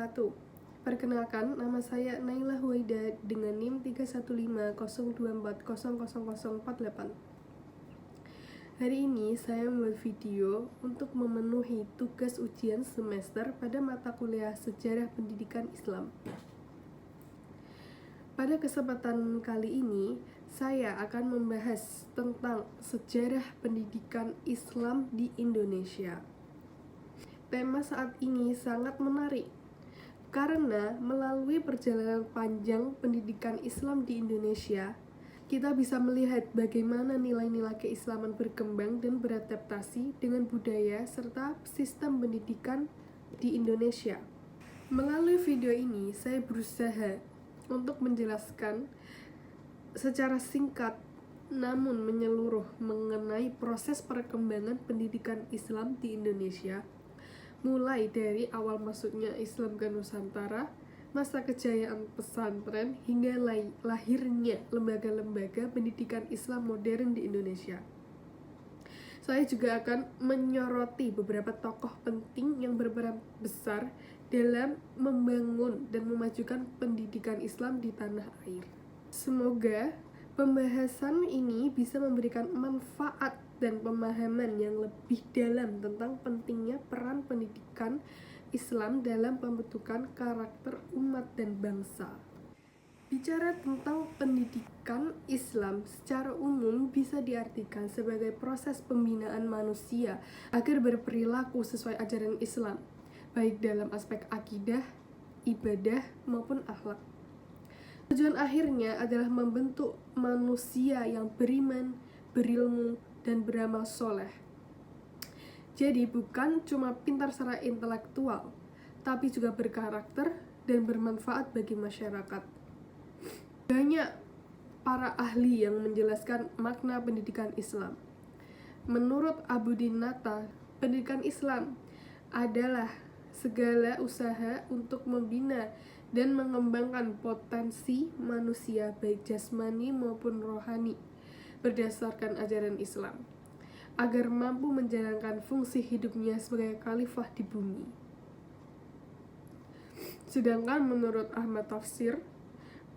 wabarakatuh. Perkenalkan, nama saya Naila Huwaida dengan NIM 31502400048. Hari ini saya membuat video untuk memenuhi tugas ujian semester pada mata kuliah Sejarah Pendidikan Islam. Pada kesempatan kali ini, saya akan membahas tentang sejarah pendidikan Islam di Indonesia. Tema saat ini sangat menarik, karena melalui perjalanan panjang pendidikan Islam di Indonesia, kita bisa melihat bagaimana nilai-nilai keislaman berkembang dan beradaptasi dengan budaya serta sistem pendidikan di Indonesia. Melalui video ini, saya berusaha untuk menjelaskan secara singkat namun menyeluruh mengenai proses perkembangan pendidikan Islam di Indonesia, mulai dari awal masuknya Islam ke Nusantara, masa kejayaan pesantren, hingga lahirnya lembaga-lembaga pendidikan Islam modern di Indonesia. Saya juga akan menyoroti beberapa tokoh penting yang berperan besar dalam membangun dan memajukan pendidikan Islam di tanah air. Semoga pembahasan ini bisa memberikan manfaat dan pemahaman yang lebih dalam tentang pentingnya peran pendidikan Islam dalam pembentukan karakter umat dan bangsa. Bicara tentang pendidikan Islam secara umum bisa diartikan sebagai proses pembinaan manusia agar berperilaku sesuai ajaran Islam, baik dalam aspek akidah, ibadah, maupun akhlak. Tujuan akhirnya adalah membentuk manusia yang beriman, berilmu, dan beramal soleh. Jadi bukan cuma pintar secara intelektual, tapi juga berkarakter dan bermanfaat bagi masyarakat. Banyak para ahli yang menjelaskan makna pendidikan Islam. Menurut Abu Dinata, pendidikan Islam adalah segala usaha untuk membina dan mengembangkan potensi manusia baik jasmani maupun rohani berdasarkan ajaran Islam, agar mampu menjalankan fungsi hidupnya sebagai khalifah di bumi. Sedangkan menurut Ahmad Tafsir,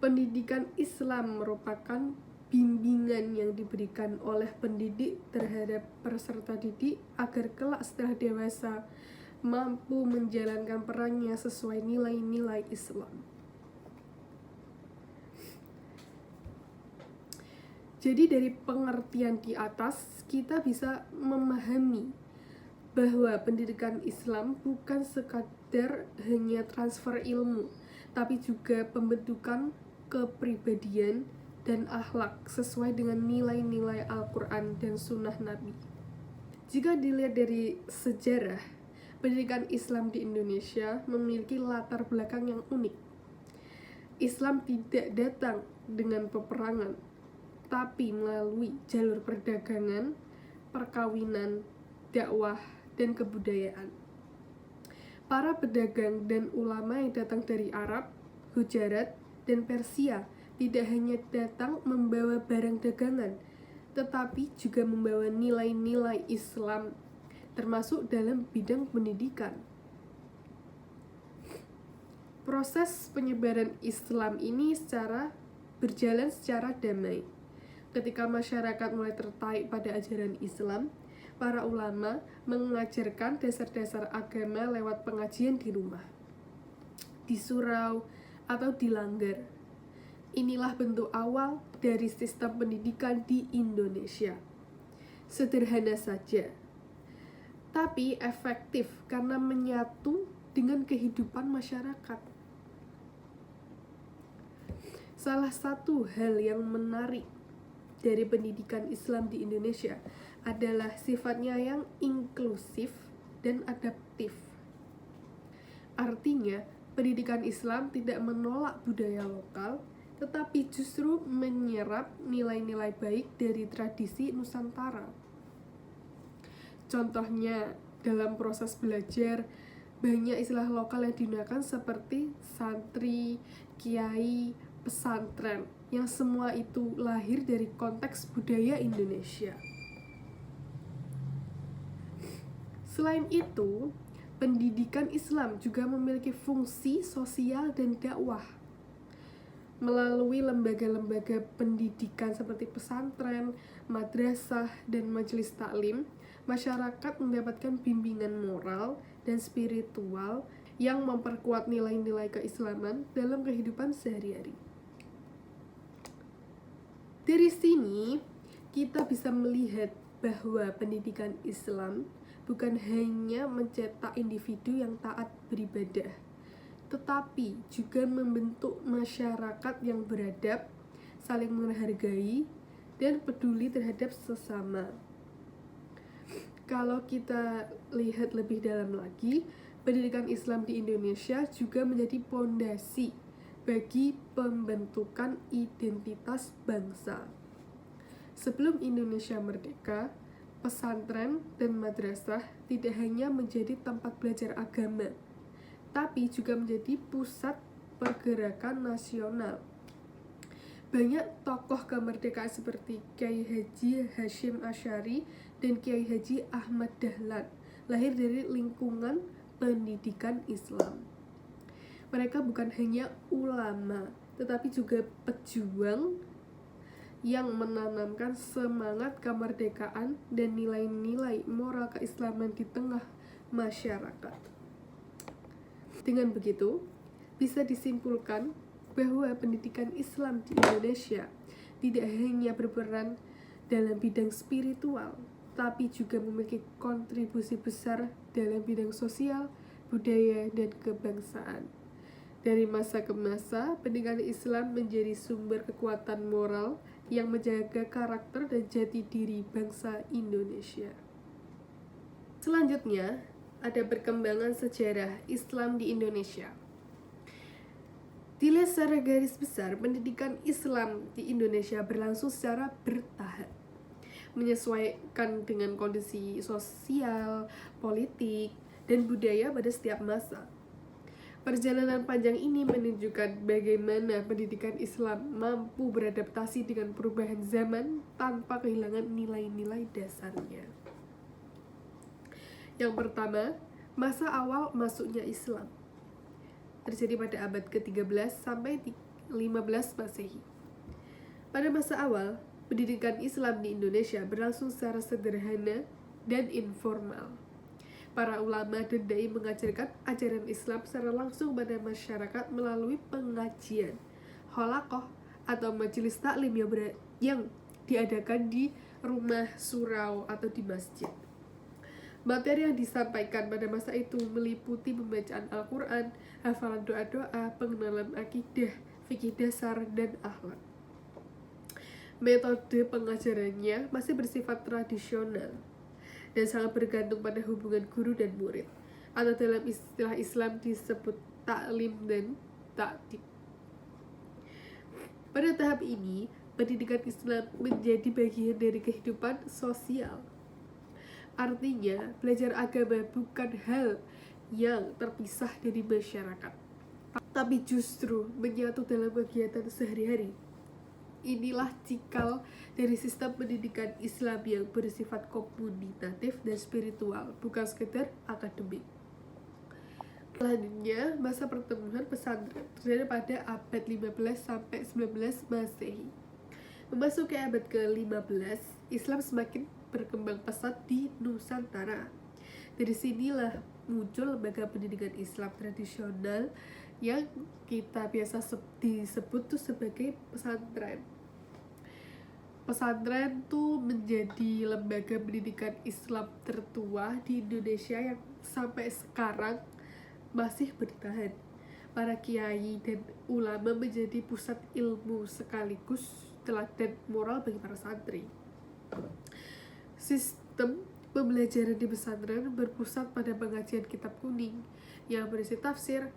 pendidikan Islam merupakan bimbingan yang diberikan oleh pendidik terhadap peserta didik agar kelak setelah dewasa mampu menjalankan perannya sesuai nilai-nilai Islam. Jadi dari pengertian di atas, kita bisa memahami bahwa pendidikan Islam bukan sekadar hanya transfer ilmu, tapi juga pembentukan kepribadian dan akhlak sesuai dengan nilai-nilai Al-Quran dan Sunnah Nabi. Jika dilihat dari sejarah, pendidikan Islam di Indonesia memiliki latar belakang yang unik. Islam tidak datang dengan peperangan, tapi melalui jalur perdagangan, perkawinan, dakwah, dan kebudayaan. Para pedagang dan ulama yang datang dari Arab, Hujarat, dan Persia tidak hanya datang membawa barang dagangan, tetapi juga membawa nilai-nilai Islam, termasuk dalam bidang pendidikan. Proses penyebaran Islam ini berjalan secara damai. Ketika masyarakat mulai tertarik pada ajaran Islam, para ulama mengajarkan dasar-dasar agama lewat pengajian di rumah, di surau, atau di langgar. Inilah bentuk awal dari sistem pendidikan di Indonesia. Sederhana saja, tapi efektif karena menyatu dengan kehidupan masyarakat. Salah satu hal yang menarik dari pendidikan Islam di Indonesia adalah sifatnya yang inklusif dan adaptif. Artinya, pendidikan Islam tidak menolak budaya lokal, tetapi justru menyerap nilai-nilai baik dari tradisi Nusantara. Contohnya, dalam proses belajar, banyak istilah lokal yang digunakan seperti santri, kiai, pesantren, yang semua itu lahir dari konteks budaya Indonesia. Selain itu, Pendidikan Islam juga memiliki fungsi sosial dan dakwah. Melalui lembaga-lembaga pendidikan seperti pesantren, madrasah, dan majelis taklim, masyarakat mendapatkan bimbingan moral dan spiritual yang memperkuat nilai-nilai keislaman dalam kehidupan sehari-hari. Dari sini, kita bisa melihat bahwa pendidikan Islam bukan hanya mencetak individu yang taat beribadah, tetapi juga membentuk masyarakat yang beradab, saling menghargai, dan peduli terhadap sesama. Kalau kita lihat lebih dalam lagi, pendidikan Islam di Indonesia juga menjadi pondasi bagi pembentukan identitas bangsa. Sebelum Indonesia merdeka, pesantren dan madrasah tidak hanya menjadi tempat belajar agama, tapi juga menjadi pusat pergerakan nasional. Banyak tokoh kemerdekaan seperti Kiai Haji Hashim Asy'ari dan Kiai Haji Ahmad Dahlan lahir dari lingkungan pendidikan Islam. Mereka bukan hanya ulama, tetapi juga pejuang yang menanamkan semangat kemerdekaan dan nilai-nilai moral keislaman di tengah masyarakat. Dengan begitu, bisa disimpulkan bahwa pendidikan Islam di Indonesia tidak hanya berperan dalam bidang spiritual, tapi juga memiliki kontribusi besar dalam bidang sosial, budaya, dan kebangsaan. Dari masa ke masa, pendidikan Islam menjadi sumber kekuatan moral yang menjaga karakter dan jati diri bangsa Indonesia. Selanjutnya, ada perkembangan sejarah Islam di Indonesia. Dilihat secara garis besar, pendidikan Islam di Indonesia berlangsung secara bertahap, menyesuaikan dengan kondisi sosial, politik, dan budaya pada setiap masa. Perjalanan panjang ini menunjukkan bagaimana pendidikan Islam mampu beradaptasi dengan perubahan zaman tanpa kehilangan nilai-nilai dasarnya. Yang pertama, masa awal masuknya Islam terjadi pada abad ke-13 sampai 15 Masehi. Pada masa awal, pendidikan Islam di Indonesia berlangsung secara sederhana dan informal. Para ulama dan dai mengajarkan ajaran Islam secara langsung pada masyarakat melalui pengajian, halaqah atau majelis taklim yang diadakan di rumah surau atau di masjid. Materi yang disampaikan pada masa itu meliputi pembacaan Al-Quran, hafalan doa-doa, pengenalan akidah, fikih dasar, dan akhlak. Metode pengajarannya masih bersifat tradisional dan sangat bergantung pada hubungan guru dan murid, atau dalam istilah Islam disebut taklim dan ta'dib. Pada tahap ini, pendidikan Islam menjadi bagian dari kehidupan sosial. Artinya, belajar agama bukan hal yang terpisah dari masyarakat, tapi justru menyatu dalam kegiatan sehari-hari. Inilah cikal dari sistem pendidikan Islam yang bersifat komunitatif dan spiritual, bukan sekedar akademik. Selanjutnya, masa pertumbuhan pesantren terjadi pada abad 15 sampai 19 Masehi. Memasuki abad ke-15, Islam semakin berkembang pesat di Nusantara. Dari sinilah muncul lembaga pendidikan Islam tradisional yang kita biasa disebut tuh sebagai pesantren. Pesantren tuh menjadi lembaga pendidikan Islam tertua di Indonesia yang sampai sekarang masih bertahan. Para kiai dan ulama menjadi pusat ilmu sekaligus teladan moral bagi para santri. Sistem pembelajaran di pesantren berpusat pada pengajian kitab kuning yang berisi tafsir,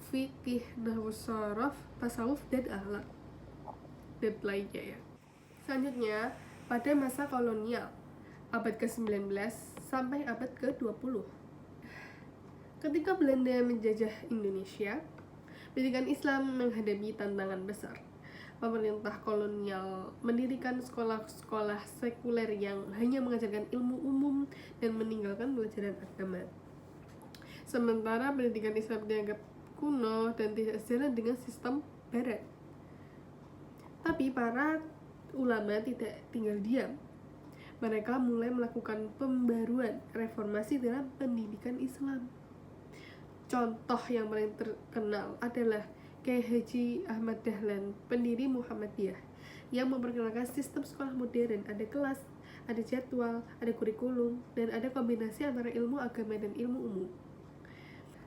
fikih, nahwu sharaf, tasawuf, dan akhlak, dan lainnya ya. Selanjutnya, pada masa kolonial, abad ke-19 sampai abad ke-20. Ketika Belanda menjajah Indonesia, pendidikan Islam menghadapi tantangan besar. Pemerintah kolonial mendirikan sekolah-sekolah sekuler yang hanya mengajarkan ilmu umum dan meninggalkan pelajaran agama. sementara pendidikan Islam dianggap kuno dan tidak sejalan dengan sistem Barat. Tapi para ulama tidak tinggal diam. Mereka mulai melakukan pembaruan reformasi dalam pendidikan Islam. Contoh yang paling terkenal adalah Kiai Haji Ahmad Dahlan, pendiri Muhammadiyah, yang memperkenalkan sistem sekolah modern. Ada kelas, ada jadwal, ada kurikulum, dan ada kombinasi antara ilmu agama dan ilmu umum.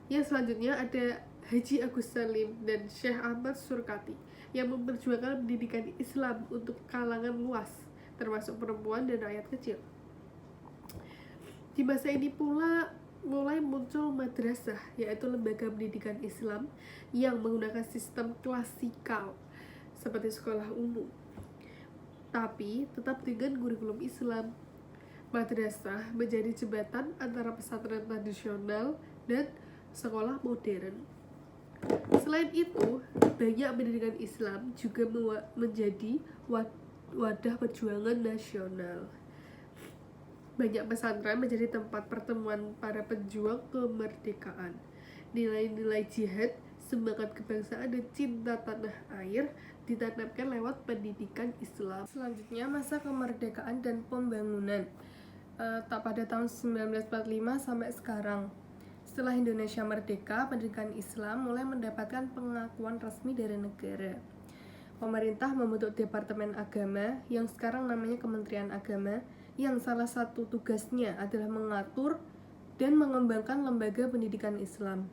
Yang selanjutnya ada Haji Agus Salim dan Syekh Ahmad Surkati yang memperjuangkan pendidikan Islam untuk kalangan luas, termasuk perempuan dan rakyat kecil. Di masa ini pula mulai muncul madrasah, yaitu lembaga pendidikan Islam yang menggunakan sistem klasikal seperti sekolah umum, tapi tetap dengan kurikulum Islam. Madrasah menjadi jembatan antara pesantren tradisional dan sekolah modern. Selain itu, banyak pendidikan Islam juga menjadi wadah perjuangan nasional. Banyak pesantren menjadi tempat pertemuan para pejuang kemerdekaan. Nilai-nilai jihad, semangat kebangsaan, dan cinta tanah air ditanamkan lewat pendidikan Islam. Selanjutnya, masa kemerdekaan dan pembangunan pada tahun 1945 sampai sekarang. Setelah Indonesia merdeka, pendidikan Islam mulai mendapatkan pengakuan resmi dari negara. Pemerintah membentuk Departemen Agama yang sekarang namanya Kementerian Agama, yang salah satu tugasnya adalah mengatur dan mengembangkan lembaga pendidikan Islam.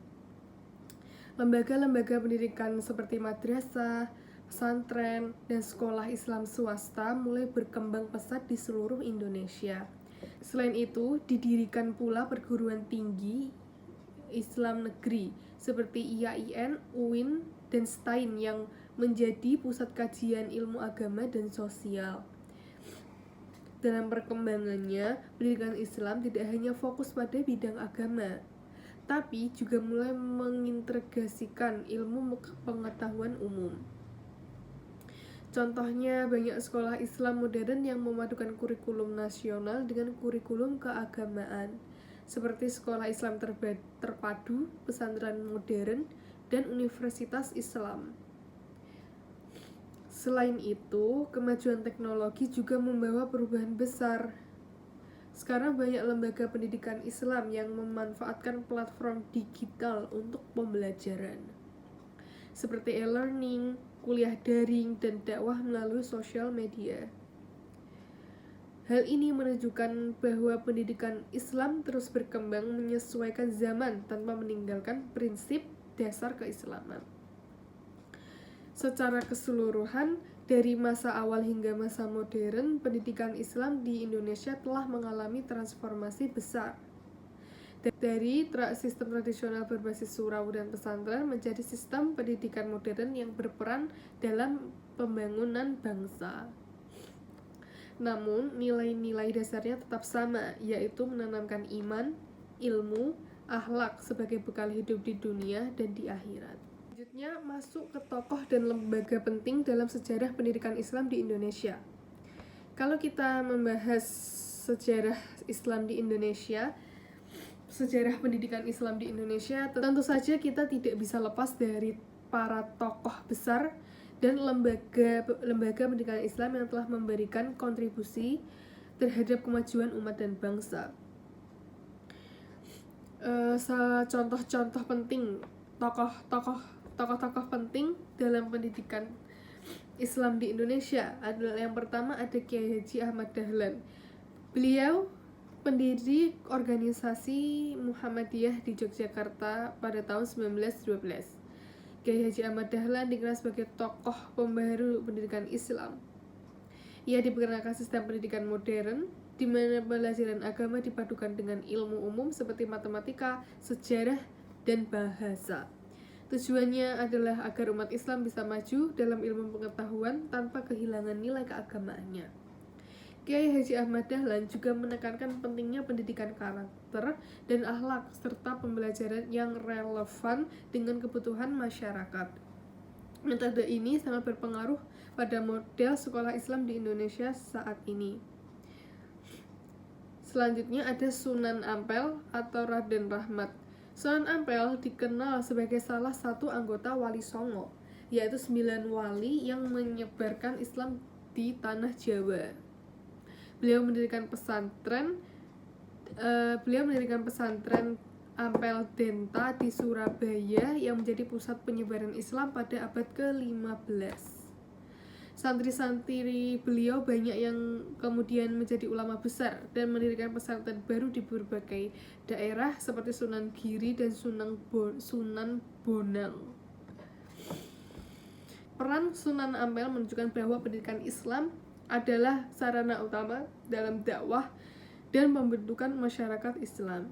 Lembaga-lembaga pendidikan seperti madrasah, pesantren, dan sekolah Islam swasta mulai berkembang pesat di seluruh Indonesia. Selain itu, didirikan pula perguruan tinggi Islam negeri seperti IAIN, UIN, dan STAIN yang menjadi pusat kajian ilmu agama dan sosial. Dalam perkembangannya, pendidikan Islam tidak hanya fokus pada bidang agama, tapi juga mulai mengintegrasikan ilmu pengetahuan umum. Contohnya, banyak sekolah Islam modern yang memadukan kurikulum nasional dengan kurikulum keagamaan, seperti sekolah Islam terpadu, pesantren modern, dan universitas Islam. Selain itu, kemajuan teknologi juga membawa perubahan besar. Sekarang banyak lembaga pendidikan Islam yang memanfaatkan platform digital untuk pembelajaran, seperti e-learning, kuliah daring, dan dakwah melalui sosial media. Hal ini menunjukkan bahwa pendidikan Islam terus berkembang menyesuaikan zaman tanpa meninggalkan prinsip dasar keislaman. Secara keseluruhan, dari masa awal hingga masa modern, pendidikan Islam di Indonesia telah mengalami transformasi besar. Dari sistem tradisional berbasis surau dan pesantren menjadi sistem pendidikan modern yang berperan dalam pembangunan bangsa. Namun, nilai-nilai dasarnya tetap sama, yaitu menanamkan iman, ilmu, akhlak sebagai bekal hidup di dunia dan di akhirat. Selanjutnya, masuk ke tokoh dan lembaga penting dalam sejarah pendidikan Islam di Indonesia. Kalau kita membahas sejarah Islam di Indonesia, sejarah pendidikan Islam di Indonesia, tentu saja kita tidak bisa lepas dari para tokoh besar dan lembaga pendidikan Islam yang telah memberikan kontribusi terhadap kemajuan umat dan bangsa. Contoh-contoh penting tokoh-tokoh penting dalam pendidikan Islam di Indonesia adalah, yang pertama ada Kiai Haji Ahmad Dahlan. Beliau pendiri organisasi Muhammadiyah di Yogyakarta pada tahun 1912. Kiai Haji Ahmad Dahlan dikenal sebagai tokoh pembaharu pendidikan Islam. Ia diperkenalkan sistem pendidikan modern, di mana pelajaran agama dipadukan dengan ilmu umum seperti matematika, sejarah, dan bahasa. Tujuannya adalah agar umat Islam bisa maju dalam ilmu pengetahuan tanpa kehilangan nilai keagamaannya. Kiai Haji Ahmad Dahlan juga menekankan pentingnya pendidikan karakter dan akhlak serta pembelajaran yang relevan dengan kebutuhan masyarakat. Metode ini sangat berpengaruh pada model sekolah Islam di Indonesia saat ini. Selanjutnya ada Sunan Ampel atau Raden Rahmat. Sunan Ampel dikenal sebagai salah satu anggota Wali Songo, yaitu 9 wali yang menyebarkan Islam di tanah Jawa. Beliau mendirikan pesantren Ampel Denta di Surabaya yang menjadi pusat penyebaran Islam pada abad ke-15. Santri-santri beliau banyak yang kemudian menjadi ulama besar dan mendirikan pesantren baru di berbagai daerah seperti Sunan Giri dan Sunan Bonang. Peran Sunan Ampel menunjukkan bahwa pendidikan Islam adalah sarana utama dalam dakwah dan pembentukan masyarakat Islam.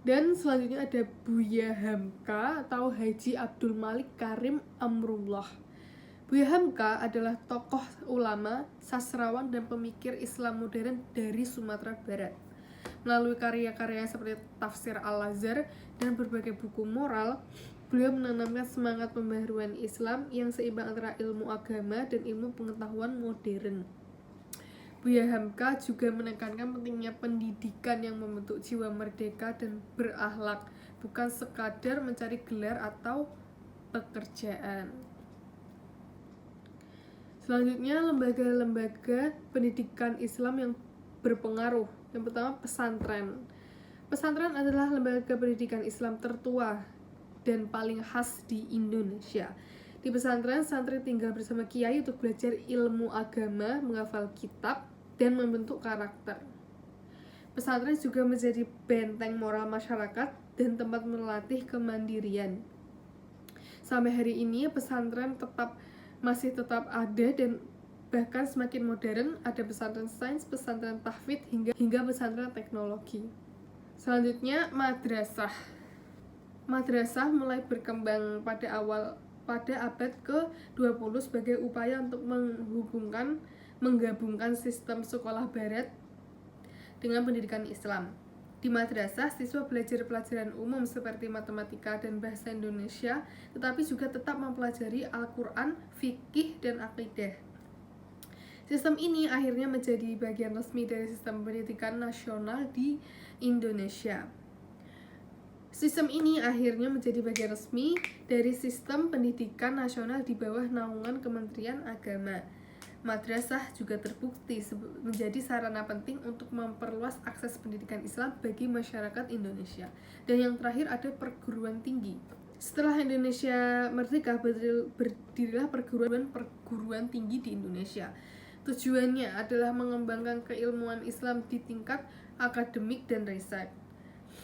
Dan selanjutnya ada Buya Hamka atau Haji Abdul Malik Karim Amrullah. Buya Hamka adalah tokoh ulama, sastrawan, dan pemikir Islam modern dari Sumatera Barat. Melalui karya-karya seperti Tafsir Al-Azhar dan berbagai buku moral, beliau menanamkan semangat pembaharuan Islam yang seimbang antara ilmu agama dan ilmu pengetahuan modern. Buya Hamka juga menekankan pentingnya pendidikan yang membentuk jiwa merdeka dan berakhlak, bukan sekadar mencari gelar atau pekerjaan. Selanjutnya, lembaga-lembaga pendidikan Islam yang berpengaruh. Yang pertama, pesantren. Pesantren adalah lembaga pendidikan Islam tertua dan paling khas di Indonesia. Di pesantren, santri tinggal bersama kiai untuk belajar ilmu agama, menghafal kitab, dan membentuk karakter. Pesantren juga menjadi benteng moral masyarakat dan tempat melatih kemandirian. Sampai hari ini pesantren masih tetap ada dan bahkan semakin modern. Ada pesantren sains, pesantren tahfidz hingga pesantren teknologi. Selanjutnya, madrasah. Madrasah mulai berkembang pada abad ke-20 sebagai upaya untuk menggabungkan sistem sekolah barat dengan pendidikan Islam. Di madrasah, siswa belajar pelajaran umum seperti matematika dan bahasa Indonesia, tetapi juga tetap mempelajari Al-Quran, fikih, dan akidah. Sistem ini akhirnya menjadi bagian resmi dari sistem pendidikan nasional di Indonesia. Sistem ini akhirnya menjadi bagian resmi dari sistem pendidikan nasional di bawah naungan Kementerian Agama. Madrasah juga terbukti menjadi sarana penting untuk memperluas akses pendidikan Islam bagi masyarakat Indonesia. Dan yang terakhir ada perguruan tinggi. Setelah Indonesia merdeka, berdirilah perguruan tinggi di Indonesia. Tujuannya adalah mengembangkan keilmuan Islam di tingkat akademik dan riset.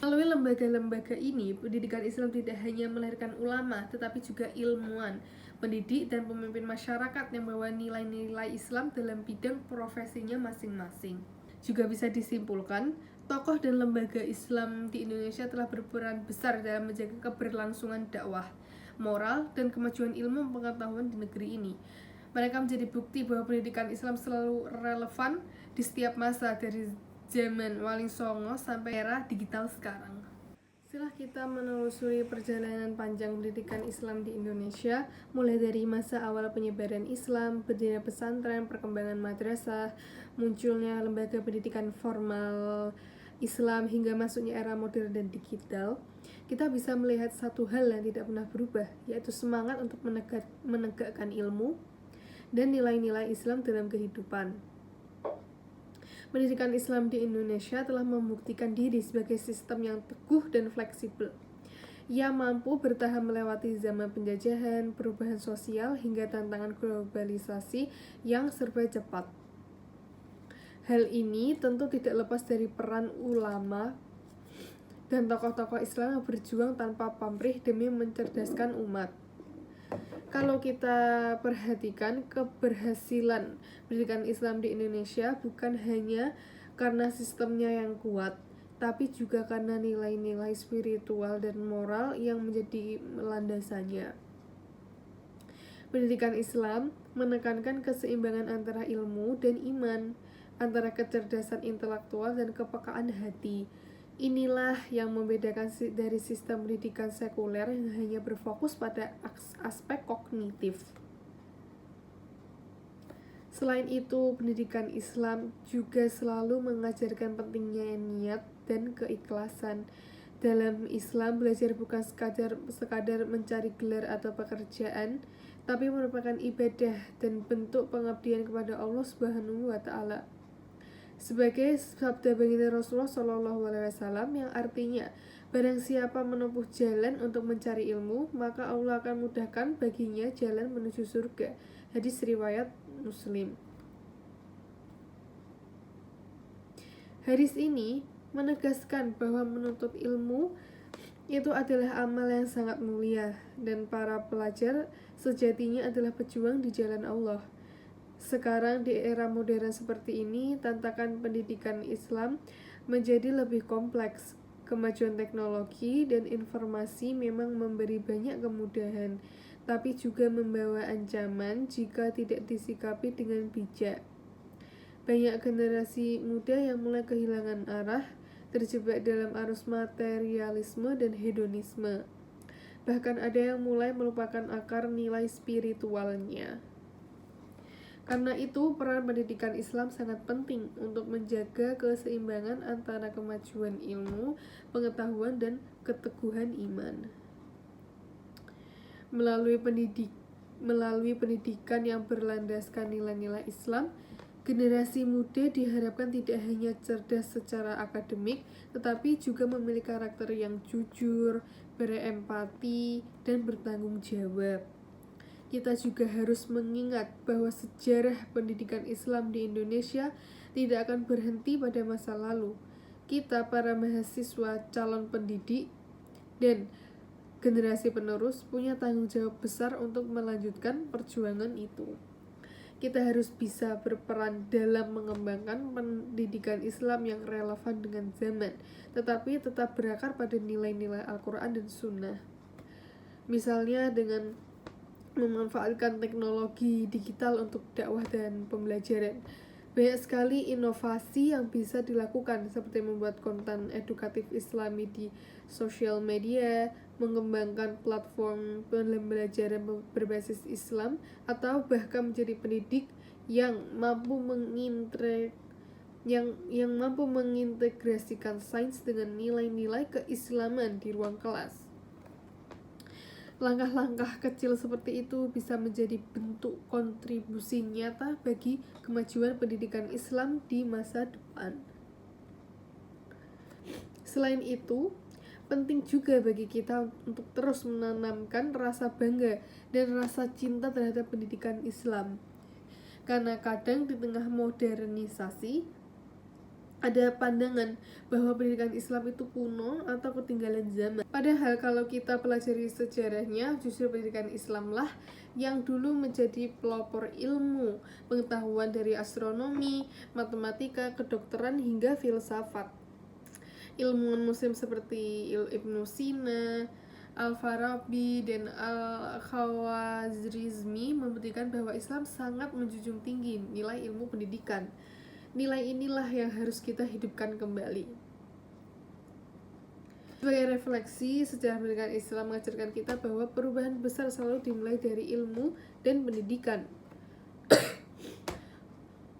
Melalui lembaga-lembaga ini, pendidikan Islam tidak hanya melahirkan ulama, tetapi juga ilmuwan, pendidik, dan pemimpin masyarakat yang membawa nilai-nilai Islam dalam bidang profesinya masing-masing. Juga bisa disimpulkan, tokoh dan lembaga Islam di Indonesia telah berperan besar dalam menjaga keberlangsungan dakwah, moral, dan kemajuan ilmu pengetahuan di negeri ini. Mereka menjadi bukti bahwa pendidikan Islam selalu relevan di setiap masa, dari zaman Wali Songo sampai era digital sekarang. Setelah kita menelusuri perjalanan panjang pendidikan Islam di Indonesia, mulai dari masa awal penyebaran Islam, berdirinya pesantren, perkembangan madrasah, munculnya lembaga pendidikan formal Islam, hingga masuknya era modern dan digital, kita bisa melihat satu hal yang tidak pernah berubah, yaitu semangat untuk menegakkan ilmu dan nilai-nilai Islam dalam kehidupan. Pendidikan Islam di Indonesia telah membuktikan diri sebagai sistem yang teguh dan fleksibel. Ia mampu bertahan melewati zaman penjajahan, perubahan sosial, hingga tantangan globalisasi yang serba cepat. Hal ini tentu tidak lepas dari peran ulama dan tokoh-tokoh Islam yang berjuang tanpa pamrih demi mencerdaskan umat. Kalau kita perhatikan, keberhasilan pendidikan Islam di Indonesia bukan hanya karena sistemnya yang kuat, tapi juga karena nilai-nilai spiritual dan moral yang menjadi landasannya. Pendidikan Islam menekankan keseimbangan antara ilmu dan iman, antara kecerdasan intelektual dan kepekaan hati. Inilah yang membedakan dari sistem pendidikan sekuler yang hanya berfokus pada aspek kognitif. Selain itu, pendidikan Islam juga selalu mengajarkan pentingnya niat dan keikhlasan. Dalam Islam, belajar bukan sekadar mencari gelar atau pekerjaan, tapi merupakan ibadah dan bentuk pengabdian kepada Allah Subhanahu wa taala. Sebagai sabda baginda Rasulullah SAW yang artinya, barang siapa menempuh jalan untuk mencari ilmu, maka Allah akan mudahkan baginya jalan menuju surga. Hadis riwayat Muslim. Hadis ini menegaskan bahwa menuntut ilmu itu adalah amal yang sangat mulia, dan para pelajar sejatinya adalah pejuang di jalan Allah. Sekarang di era modern seperti ini, tantangan pendidikan Islam menjadi lebih kompleks. Kemajuan teknologi dan informasi memang memberi banyak kemudahan, tapi juga membawa ancaman jika tidak disikapi dengan bijak. Banyak generasi muda yang mulai kehilangan arah, terjebak dalam arus materialisme dan hedonisme. Bahkan ada yang mulai melupakan akar nilai spiritualnya. Karena itu, peran pendidikan Islam sangat penting untuk menjaga keseimbangan antara kemajuan ilmu, pengetahuan, dan keteguhan iman. Melalui pendidikan yang berlandaskan nilai-nilai Islam, generasi muda diharapkan tidak hanya cerdas secara akademik, tetapi juga memiliki karakter yang jujur, berempati, dan bertanggung jawab. Kita juga harus mengingat bahwa sejarah pendidikan Islam di Indonesia tidak akan berhenti pada masa lalu. Kita, para mahasiswa calon pendidik dan generasi penerus, punya tanggung jawab besar untuk melanjutkan perjuangan itu. Kita harus bisa berperan dalam mengembangkan pendidikan Islam yang relevan dengan zaman, tetapi tetap berakar pada nilai-nilai Al-Quran dan Sunnah. Misalnya dengan memanfaatkan teknologi digital untuk dakwah dan pembelajaran. Banyak sekali inovasi yang bisa dilakukan, seperti membuat konten edukatif Islami di sosial media, mengembangkan platform pembelajaran berbasis Islam, atau bahkan menjadi pendidik yang mampu mengintegrasikan sains dengan nilai-nilai keislaman di ruang kelas. Langkah-langkah kecil seperti itu bisa menjadi bentuk kontribusi nyata bagi kemajuan pendidikan Islam di masa depan. Selain itu, penting juga bagi kita untuk terus menanamkan rasa bangga dan rasa cinta terhadap pendidikan Islam. Karena kadang di tengah modernisasi, ada pandangan bahwa pendidikan Islam itu kuno atau ketinggalan zaman. Padahal kalau kita pelajari sejarahnya, justru pendidikan Islamlah yang dulu menjadi pelopor ilmu, pengetahuan dari astronomi, matematika, kedokteran, hingga filsafat. Ilmuwan muslim seperti Ibnu Sina, Al-Farabi, dan Al-Khwarizmi membuktikan bahwa Islam sangat menjunjung tinggi nilai ilmu pendidikan. Nilai inilah yang harus kita hidupkan kembali. Sebagai refleksi, sejarah pendidikan Islam mengajarkan kita bahwa perubahan besar selalu dimulai dari ilmu dan pendidikan.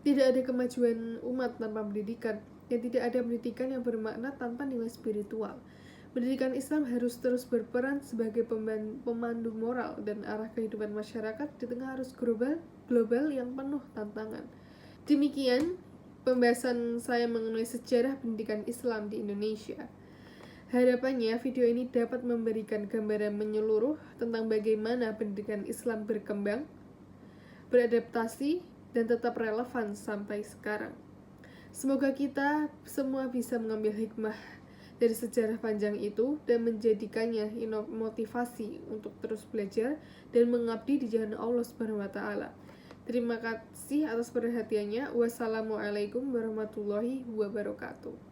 Tidak ada kemajuan umat tanpa pendidikan, dan tidak ada pendidikan yang bermakna tanpa nilai spiritual. Pendidikan Islam harus terus berperan sebagai pemandu moral dan arah kehidupan masyarakat di tengah arus global yang penuh tantangan. Demikian pembahasan saya mengenai sejarah pendidikan Islam di Indonesia. Harapannya video ini dapat memberikan gambaran menyeluruh tentang bagaimana pendidikan Islam berkembang, beradaptasi, dan tetap relevan sampai sekarang. Semoga kita semua bisa mengambil hikmah dari sejarah panjang itu dan menjadikannya motivasi untuk terus belajar dan mengabdi di jalan Allah Subhanahu wa taala. Terima kasih atas perhatiannya. Wassalamualaikum warahmatullahi wabarakatuh.